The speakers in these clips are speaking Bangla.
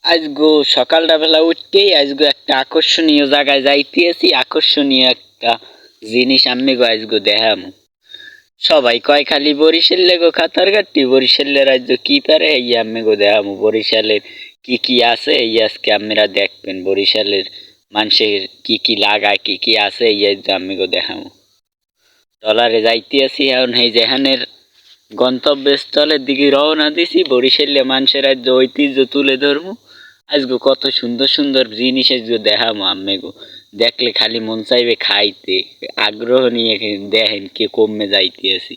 আজগো সকালটা বেলা উঠতেই আজগো একটা আকর্ষণীয় জায়গায় যাইতেছি। আকর্ষণীয় একটা জিনিস আমি গো আজগো দেখামু। সবাই কয় খালি বরিশালে গো খাতার ঘাটতি, বরিশালের রাজ্য কি পারে এই আমি গো দেখামু। বরিশালের কি কি আছে এই আজকে আপনারা দেখবেন। বরিশালের মানুষের কি কি লাগায় কি কি আছে এই আজ আমি গো দেখামু। ট্রলারে যাইতেছি এখন এই যেখানের গন্তব্যস্থলের দিকে রওনা দিছি। বরিশালে মানুষের রাজ্য ঐতিহ্য তুলে ধরবো। আজগো কত সুন্দর সুন্দর জিনিস আজগো দেখামো আম্মেগো। দেখলে খালি মন চাইবে খাইতে। আগ্রহ নিয়ে দেখেন কে কমে যাইতেছি।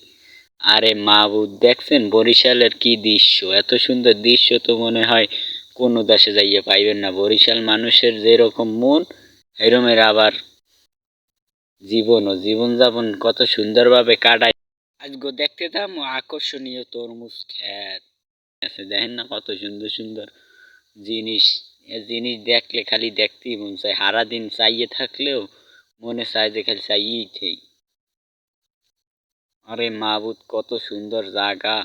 আরে মাহবুব দেখছেন বরিশালের কি দৃশ্য, এত সুন্দর দৃশ্য তো মনে হয় কোনো দেশে যাইয়ে পাইবেন না। বরিশাল মানুষের যেরকম মন এরমের আবার জীবনযাপন কত সুন্দরভাবে কাটায়। আজগো দেখতে দাম আকর্ষণীয় তরমুজ ক্ষেত আছে, দেখেন না কত সুন্দর সুন্দর জিনিস। এ জিনিস দেখলে খালি দেখতেই মন চায়, সারাদিন চাইয়ে থাকলেও মনে চায় যে খালি চাইয়েই থেই। আরে মাহবুব কত সুন্দর জায়গা।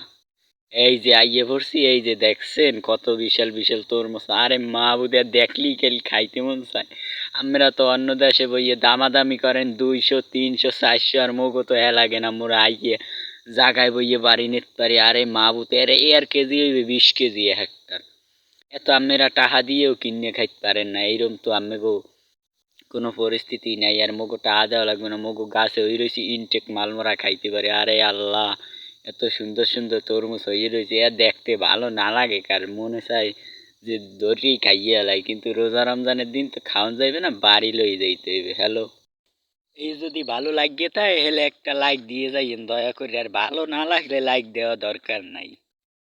এই যে আইয়ে পড়ছি, এই যে দেখছেন কত বিশাল বিশাল তরমুজ। আরে মাহবুব দেখলেই খালি খাইতে মন চায়। আমরা তো অন্য দেশে বইয়ে দামাদামি করেন 200 300 400, আর মগো তো লাগে না। মোরা আইয়ে জাগায় বইয়ে বাড়ি নিতে পারি। আরে মাহবুব এর কেজি হইবে 20 কেজি হেক্টর। এত আমেরা টাহা দিয়েও কিনে খাইতে পারেন না। এইরকম তো আমেগো কোনো পরিস্থিতি নাই। আর মগো টাহা দেওয়া লাগবে না, মগো গাছে হয়ে রয়েছে ইনটেক মালমরা খাইতে পারে। আরে আল্লাহ, এত সুন্দর সুন্দর তরমুজ হয়ে রয়েছে। এর দেখতে ভালো না লাগে কার, মনে চায় যে দড়ি খাইয়ে এলাই। কিন্তু রোজা রমজানের দিন তো খাওয়ান যাইবে না, বাড়ি লই যাইতে হইবে। হ্যালো, এই যদি ভালো লাগে তাই হেলে একটা লাইক দিয়ে যাইয়েন দয়া করে। আর ভালো না লাগলে লাইক দেওয়া দরকার নাই।